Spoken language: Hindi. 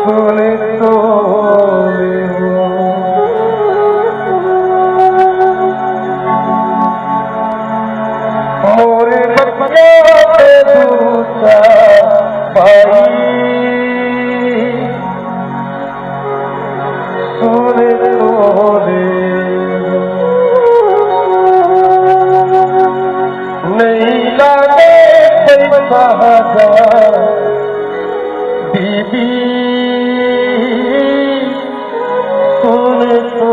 सुन तो मोरे बच्चों पे दूसरा भाई सुन तो नहीं लागे पैसा बीबी सुन तो